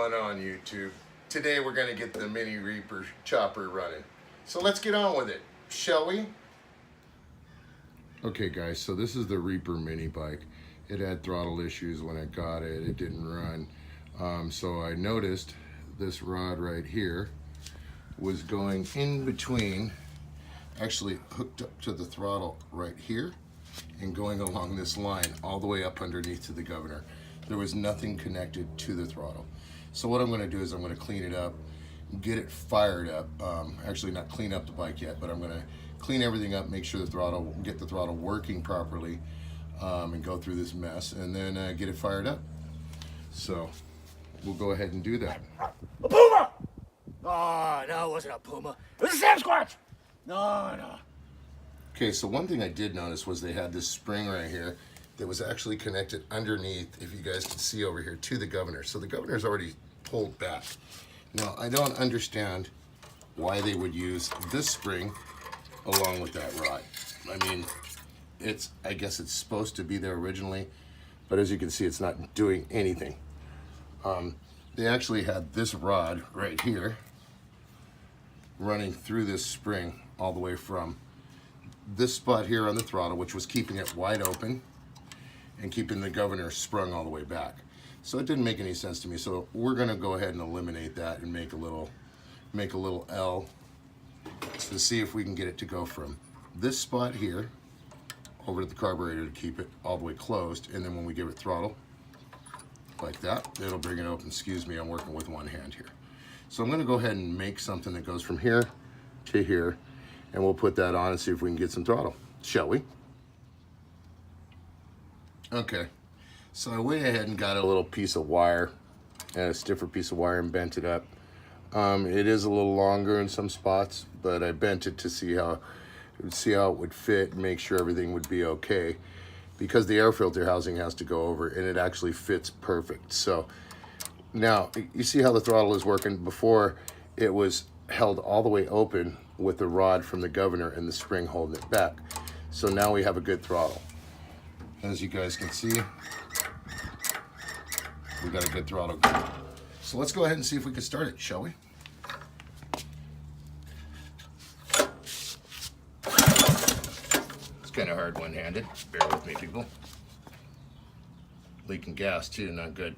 going on, YouTube? Today we're going to get the mini Reaper chopper running. So let's get on with it, shall we? Okay guys, so this is the Reaper mini bike. It had throttle issues when I got it. It didn't run. So I noticed this rod right here was going in between, actually hooked up to the throttle right here and going along this line all the way up underneath to the governor. There was nothing connected to the throttle. So what I'm going to do is I'm going to clean it up, get it fired up. Actually not clean up the bike yet, but I'm going to clean everything up, make sure the throttle, get the throttle working properly, and go through this mess, and then get it fired up. So we'll go ahead and do that. A puma! Oh, no, it wasn't a puma. It was a Sasquatch! No. Okay, so one thing I did notice was they had this spring right here that was actually connected underneath, if you guys can see over here, to the governor. So the governor's already pulled back. Now, I don't understand why they would use this spring along with that rod. I mean, I guess it's supposed to be there originally, but as you can see, it's not doing anything. They actually had this rod right here running through this spring all the way from this spot here on the throttle, which was keeping it wide open and keeping the governor sprung all the way back. So it didn't make any sense to me. So we're gonna go ahead and eliminate that and make a little L to see if we can get it to go from this spot here over to the carburetor to keep it all the way closed. And then when we give it throttle, like that, it'll bring it open. Excuse me, I'm working with one hand here. So I'm gonna go ahead and make something that goes from here to here, and we'll put that on and see if we can get some throttle, shall we? Okay, so I went ahead and got a little piece of wire, a stiffer piece of wire, and bent it up. It is a little longer in some spots, but I bent it to see how it would fit and make sure everything would be okay, because the air filter housing has to go over, and it actually fits perfect. So now you see how the throttle is working. Before, it was held all the way open with the rod from the governor and the spring holding it back. So now we have a good throttle. As you guys can see, we got a good throttle going. So let's go ahead and see if we can start it, shall we? It's kind of hard one-handed. Bear with me, people. Leaking gas too, not good.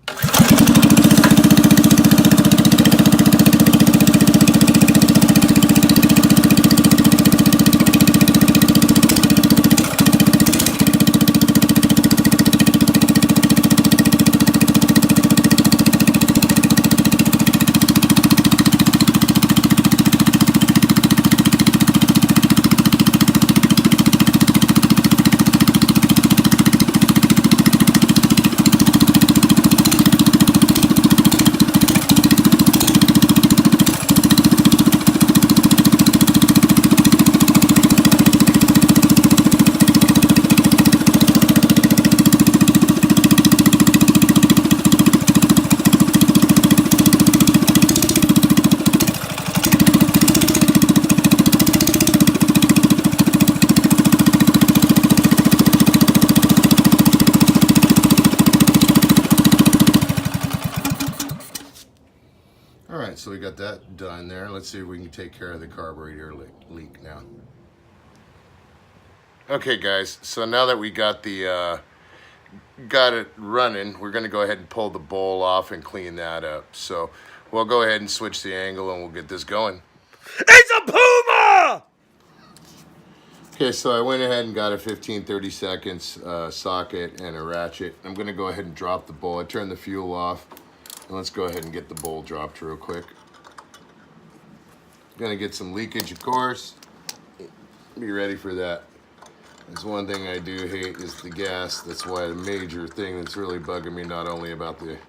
Alright, so we got that done there. Let's see if we can take care of the carburetor leak now. Okay guys, so now that we got it running, we're going to go ahead and pull the bowl off and clean that up. So we'll go ahead and switch the angle and we'll get this going. It's a puma! Okay, so I went ahead and got a 15-30 seconds socket and a ratchet. I'm going to go ahead and drop the bowl. I turned the fuel off. And let's go ahead and get the bowl dropped real quick. Gonna get some leakage, of course. Be ready for that. There's one thing I do hate is the gas. That's why the major thing that's really bugging me, not only about it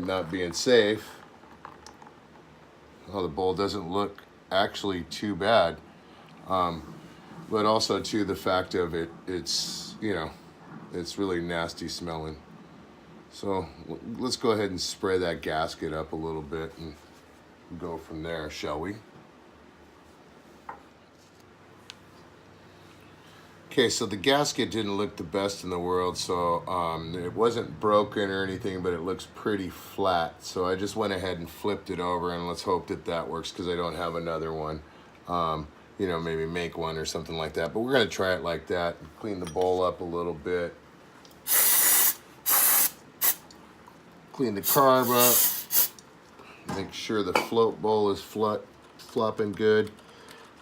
not being safe. Oh, the bowl doesn't look actually too bad. But also too the fact of it's, you know, it's really nasty smelling. So let's go ahead and spray that gasket up a little bit and go from there, shall we? Okay, so the gasket didn't look the best in the world, so it wasn't broken or anything, but it looks pretty flat. So I just went ahead and flipped it over, and let's hope that that works because I don't have another one. You know, maybe make one or something like that. But we're gonna try it like that. Clean the bowl up a little bit. Clean the carb up. Make sure the float bowl is flopping good.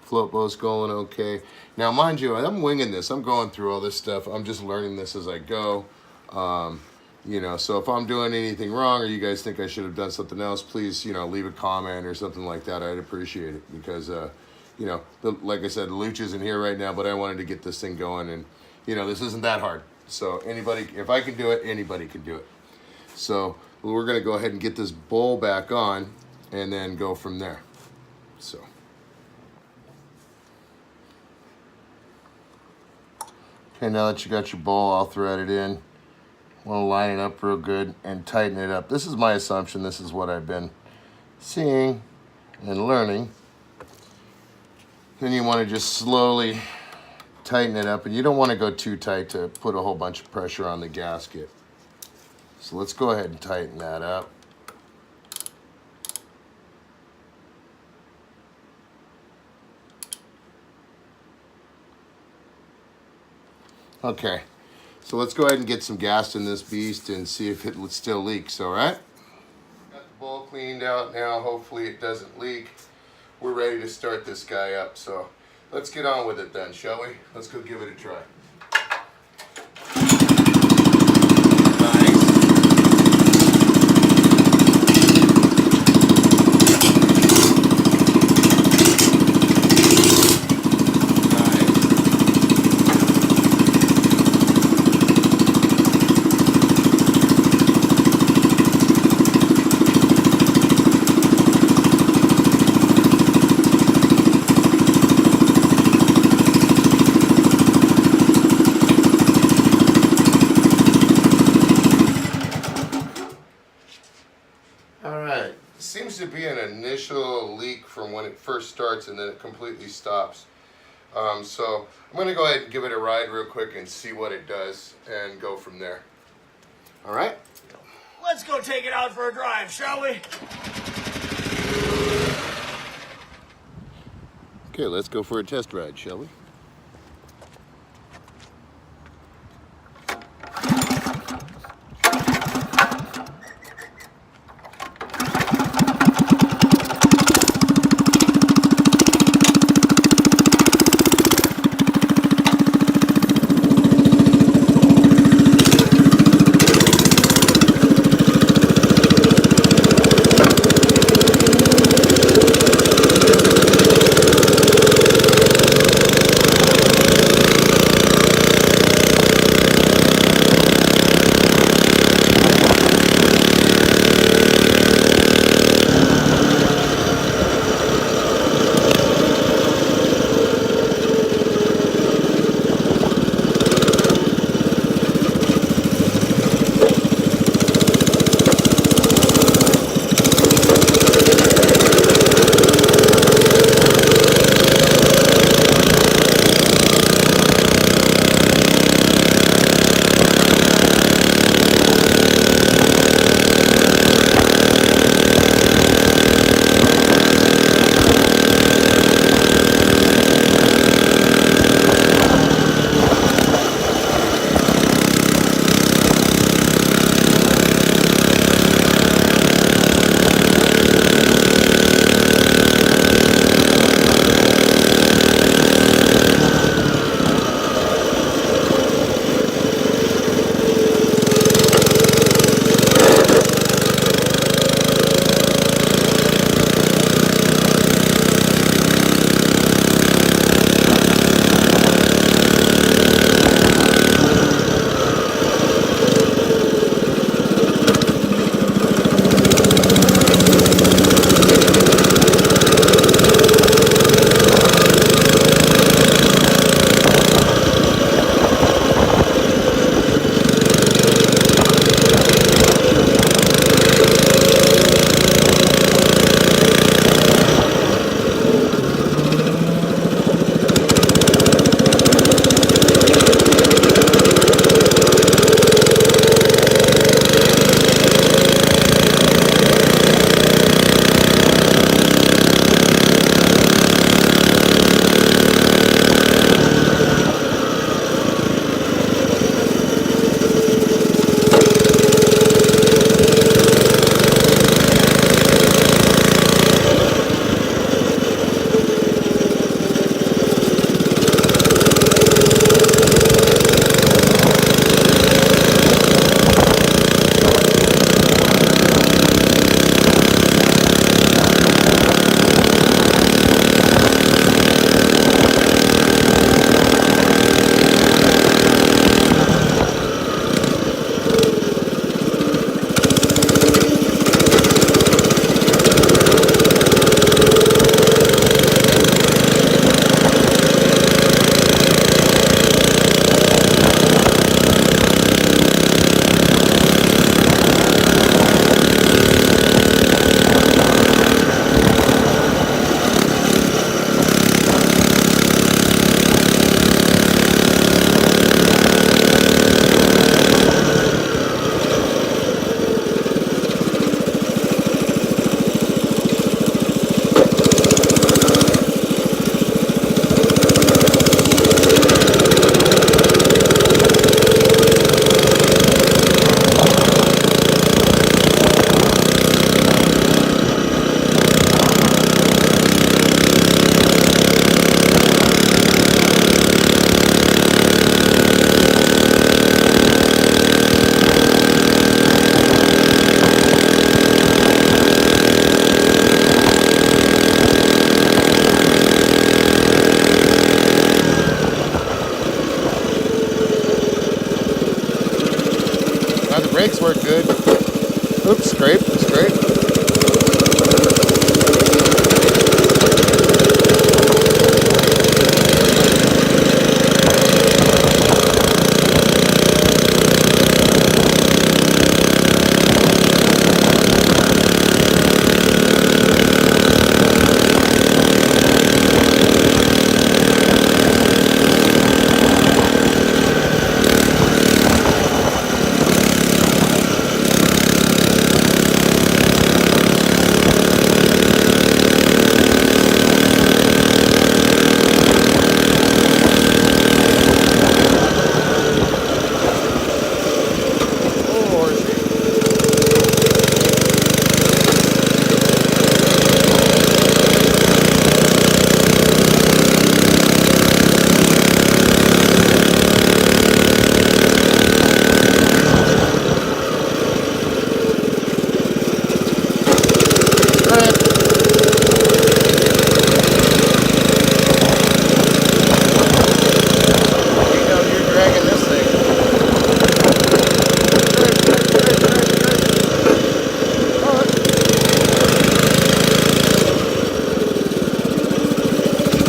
Float bow's going okay. Now, mind you, I'm winging this. I'm going through all this stuff. I'm just learning this as I go. You know, so if I'm doing anything wrong or you guys think I should have done something else, please, you know, leave a comment or something like that. I'd appreciate it because, you know, like I said, the Luch isn't here right now, but I wanted to get this thing going. And, you know, this isn't that hard. So anybody, if I can do it, anybody can do it. So we're going to go ahead and get this bowl back on and then go from there. So. Okay, now that you got your bowl all threaded in, want to line it up real good and tighten it up. This is my assumption. This is what I've been seeing and learning. Then you want to just slowly tighten it up, and you don't want to go too tight to put a whole bunch of pressure on the gasket. So let's go ahead and tighten that up. Okay, so let's go ahead and get some gas in this beast and see if it still leaks, all right? Got the bowl cleaned out now. Hopefully it doesn't leak. We're ready to start this guy up, so let's get on with it then, shall we? Let's go give it a try. Seems to be an initial leak from when it first starts and then it completely stops. So I'm going to go ahead and give it a ride real quick and see what it does and go from there. All right? Let's go take it out for a drive, shall we? Okay, let's go for a test ride, shall we? Brakes work good. Oops, scrape, scrape.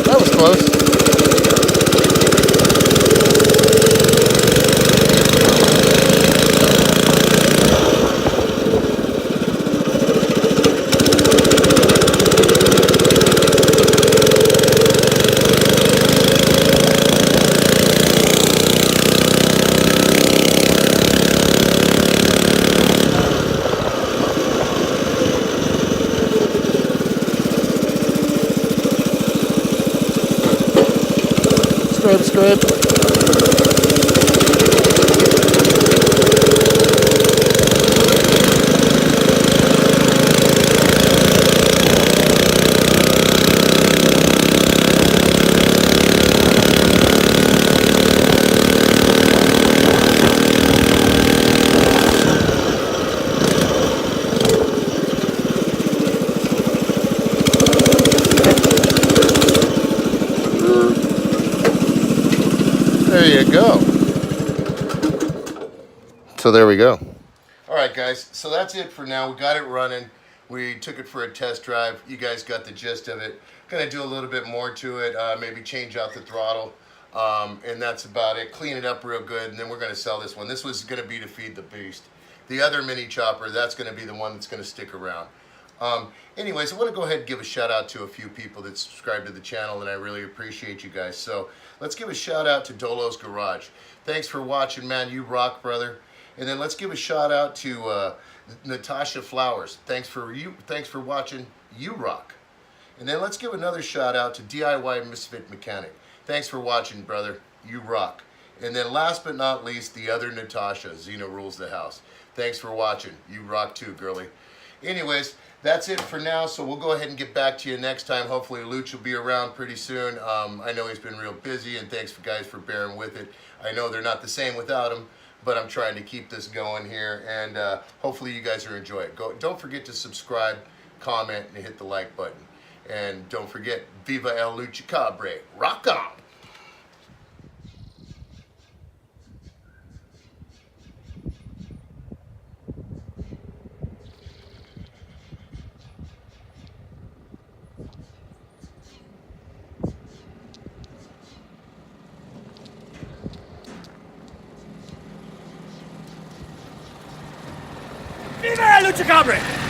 That was close. Scrape, scrape. There you go. So there we go. All right, guys. So that's it for now. We got it running. We took it for a test drive. You guys got the gist of it. Gonna do a little bit more to it. Maybe change out the throttle. And that's about it. Clean it up real good. And then we're gonna sell this one. This was gonna be to feed the beast. The other MiniChopper, that's gonna be the one that's gonna stick around. Anyways, I want to go ahead and give a shout out to a few people that subscribe to the channel, and I really appreciate you guys. So let's give a shout out to Dolo's Garage. Thanks for watching, man. You rock, brother. And then let's give a shout out to Natasha Flowers. Thanks for watching. You rock. And then let's give another shout out to DIY Misfit Mechanic. Thanks for watching, brother. You rock. And then last but not least, the other Natasha, Zena Rules the House. Thanks for watching. You rock too, girly. Anyways, that's it for now, so we'll go ahead and get back to you next time. Hopefully Luch will be around pretty soon. I know he's been real busy, and thanks for guys for bearing with it. I know they're not the same without him, but I'm trying to keep this going here, and hopefully you guys are enjoying it. Don't forget to subscribe, comment, and hit the like button. And don't forget, Viva el Luchacabre. Rock on! Viva la lucha cabre!